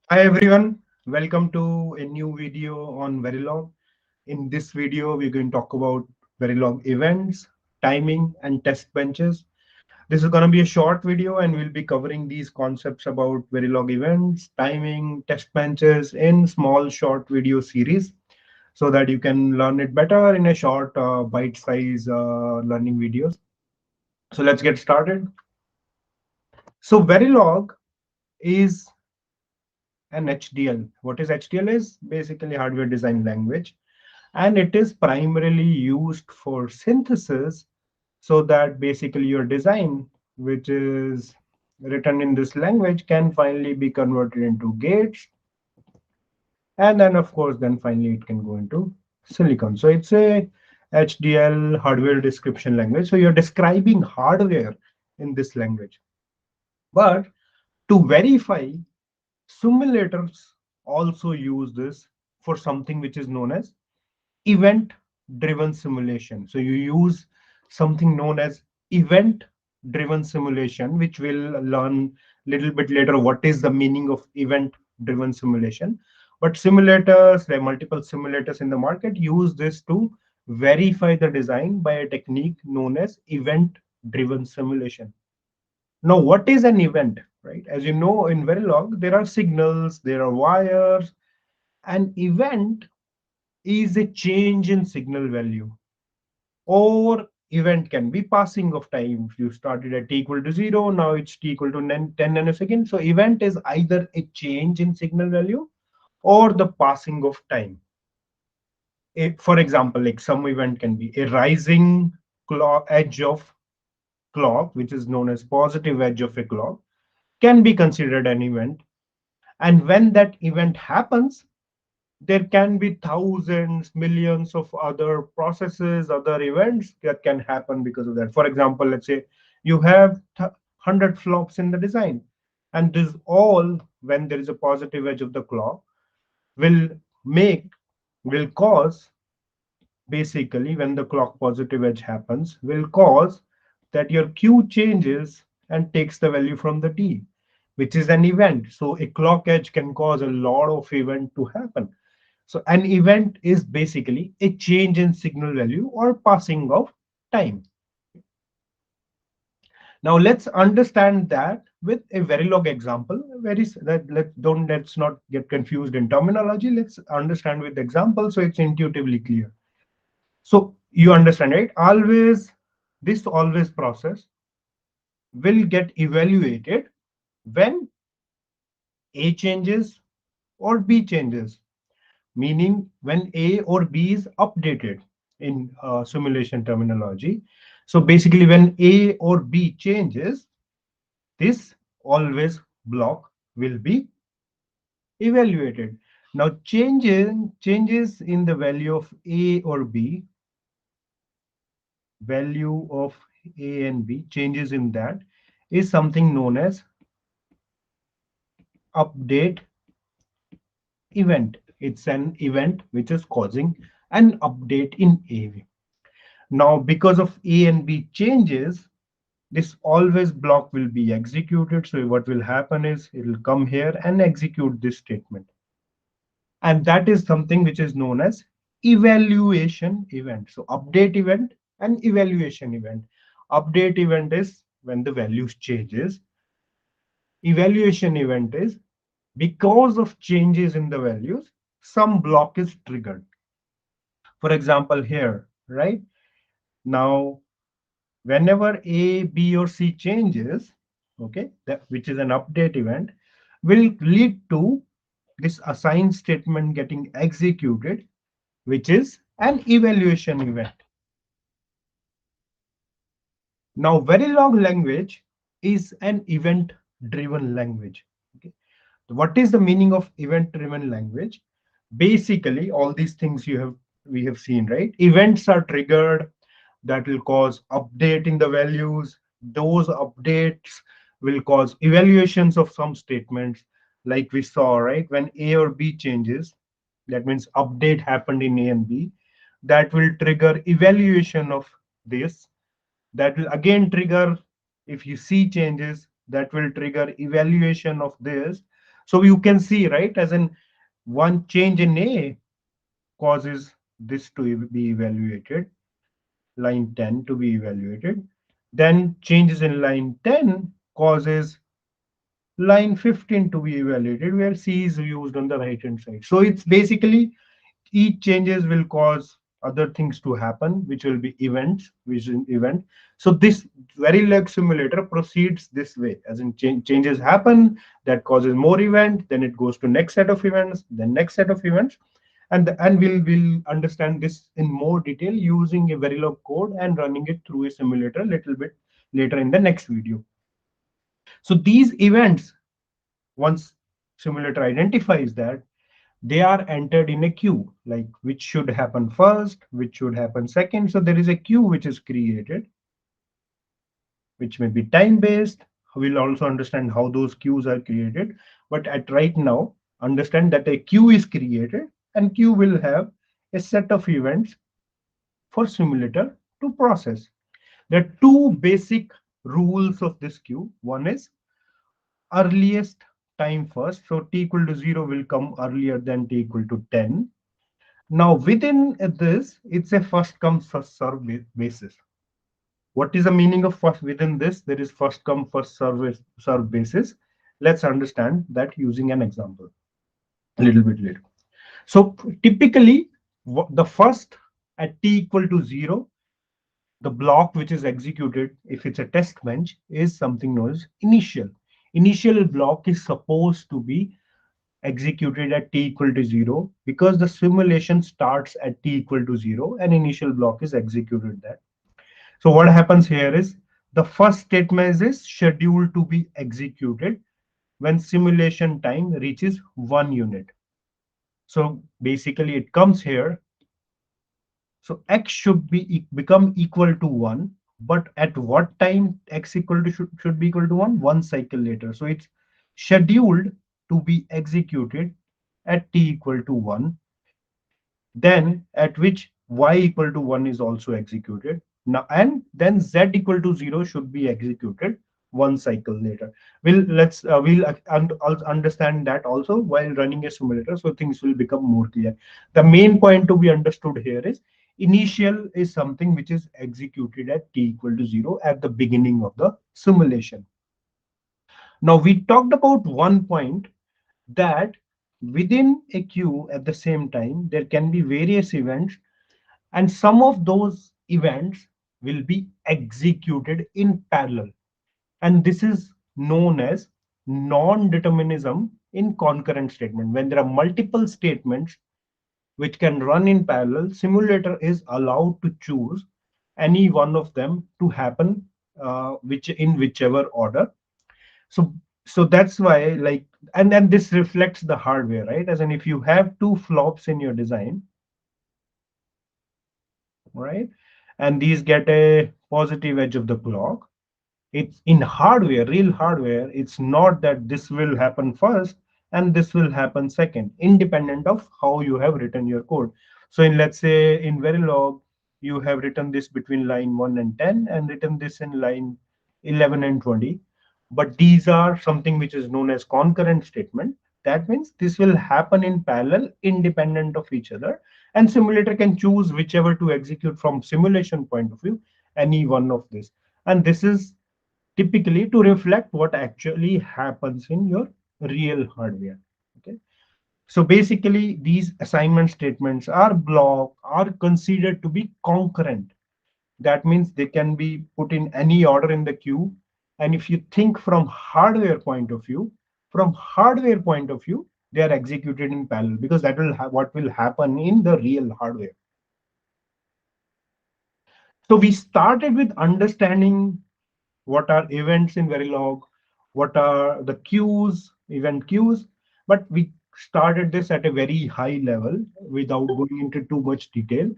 Hi everyone, welcome to a new video on Verilog. In this video, we're going to talk about Verilog events, timing, and test benches. This is going to be a short video, and we'll be covering these concepts about Verilog events, timing, test benches in small short video series so that you can learn it better in a short bite-size learning videos. So let's get started. So Verilog is an HDL. What is HDL is basically hardware design language, and it is primarily used for synthesis so that basically your design, which is written in this language, can finally be converted into gates, and then of course then finally it can go into silicon. So it's a HDL, hardware description language. So you're describing hardware in this language. But to verify, simulators also use this for something which is known as event driven simulation. So you use something known as event driven simulation, which we'll learn a little bit later what is the meaning of event driven simulation. But simulators, there are multiple simulators in the market, use this to verify the design by a technique known as event driven simulation. Now, what is an event? Right? As you know, in Verilog, there are signals, there are wires. An event is a change in signal value, or event can be passing of time. If you started at t equal to 0, now it's t equal to 10 nanoseconds. So event is either a change in signal value or the passing of time. For example, like some event can be a rising edge of clock, which is known as positive edge of a clock, can be considered an event. And when that event happens, there can be thousands, millions of other processes, other events that can happen because of that. For example, let's say you have 100 flops in the design, and this all, when there is a positive edge of the clock, will make, will cause, basically, when the clock positive edge happens, will cause that your Q changes and takes the value from the T, which is an event. So a clock edge can cause a lot of event to happen. So an event is basically a change in signal value or passing of time. Now let's understand that with a Verilog example. Let's not get confused in terminology. Let's understand with example so it's intuitively clear. So you understand, right? Always, this always process will get evaluated when A changes or B changes, meaning when A or B is updated in simulation terminology. So basically, when A or B changes, this always block will be evaluated. Now, changes in the value of A or B, value of A and B, changes in that is something known as update event. It's an event which is causing an update in A. Now, because of A and B changes, this always block will be executed. So what will happen is it will come here and execute this statement. And that is something which is known as evaluation event. So update event and evaluation event. Update event is when the values changes. Evaluation event is because of changes in the values, some block is triggered. For example, here, right? Now, whenever A, B, or C changes, okay, which is an update event, will lead to this assign statement getting executed, which is an evaluation event. Now, Verilog language is an event driven language. Okay. What is the meaning of event driven language? Basically, all these things we have seen, right? Events are triggered that will cause update in the values. Those updates will cause evaluations of some statements, like we saw, right? When A or B changes, that means update happened in A and B. That will trigger evaluation of this. That will again trigger, if you see changes, that will trigger evaluation of this. So you can see, right, as in one change in A causes this to be evaluated, line 10 to be evaluated. Then changes in line 10 causes line 15 to be evaluated, where C is used on the right hand side. So it's basically each changes will cause other things to happen, which will be events, which is event. So this Verilog simulator proceeds this way, as in changes happen, that causes more event, then it goes to next set of events, then next set of events, and we'll understand this in more detail using a Verilog code and running it through a simulator a little bit later in the next video. So these events, once simulator identifies that, they are entered in a queue, like which should happen first, which should happen second. So there is a queue which is created, which may be time based. We'll also understand how those queues are created. But at right now, understand that a queue is created, and queue will have a set of events for simulator to process. There are two basic rules of this queue. One is earliest time first. So t equal to 0 will come earlier than t equal to 10. Now, within this, it's a first come, first serve basis. What is the meaning of first within this? There is first come, first serve basis. Let's understand that using an example a little bit later. So, typically, the first at t equal to 0, the block which is executed, if it's a test bench, is something known as initial. Initial block is supposed to be executed at t equal to 0 because the simulation starts at t equal to 0 and initial block is executed there. So what happens here is the first statement is scheduled to be executed when simulation time reaches 1 unit. So basically it comes here. So x should become equal to 1, but at what time x equal to should be equal to 1? One cycle later. So it's scheduled to be executed at t equal to 1, then at which y equal to 1 is also executed. Now, and then z equal to 0 should be executed one cycle later. We'll understand that also while running a simulator, so things will become more clear. The main point to be understood here is initial is something which is executed at t equal to 0 at the beginning of the simulation. Now we talked about one point, that within a queue at the same time there can be various events, and some of those events will be executed in parallel, and this is known as non-determinism in concurrent statement. When there are multiple statements which can run in parallel, simulator is allowed to choose any one of them to happen, which in whichever order. So so that's why, like, and then this reflects the hardware, right? As in, if you have two flops in your design, right, and these get a positive edge of the clock, it's in hardware, real hardware, it's not that this will happen first and this will happen second, independent of how you have written your code. So in, let's say, in Verilog, you have written this between line 1 and 10 and written this in line 11 and 20, but these are something which is known as concurrent statement. That means this will happen in parallel, independent of each other, and simulator can choose whichever to execute from simulation point of view, any one of this. And this is typically to reflect what actually happens in your real hardware. Okay. So basically, these assignment statements are considered to be concurrent. That means they can be put in any order in the queue. And if you think from hardware point of view, they are executed in parallel, because that will have what will happen in the real hardware. So we started with understanding what are events in Verilog, what are the queues, event queues, but we started this at a very high level without going into too much detail.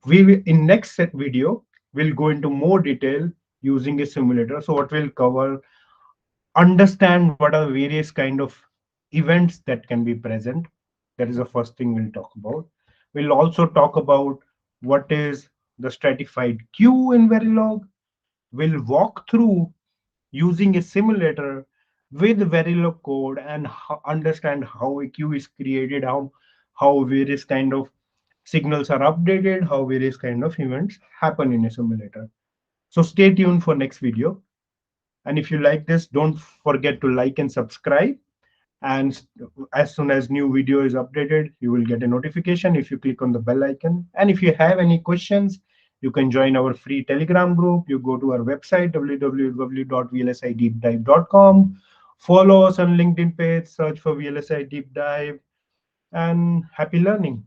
We will, in next set video, we'll go into more detail using a simulator. So what we'll cover, understand what are various kind of events that can be present. That is the first thing we'll talk about. We'll also talk about what is the stratified queue in Verilog. We'll walk through using a simulator with Verilog code and understand how a queue is created, how various kind of signals are updated, how various kind of events happen in a simulator. So stay tuned for next video. And if you like this, don't forget to like and subscribe. And as soon as new video is updated, you will get a notification if you click on the bell icon. And if you have any questions, you can join our free Telegram group. You go to our website www.vlsideepdive.com. Follow us on LinkedIn page, search for VLSI Deep Dive, and happy learning.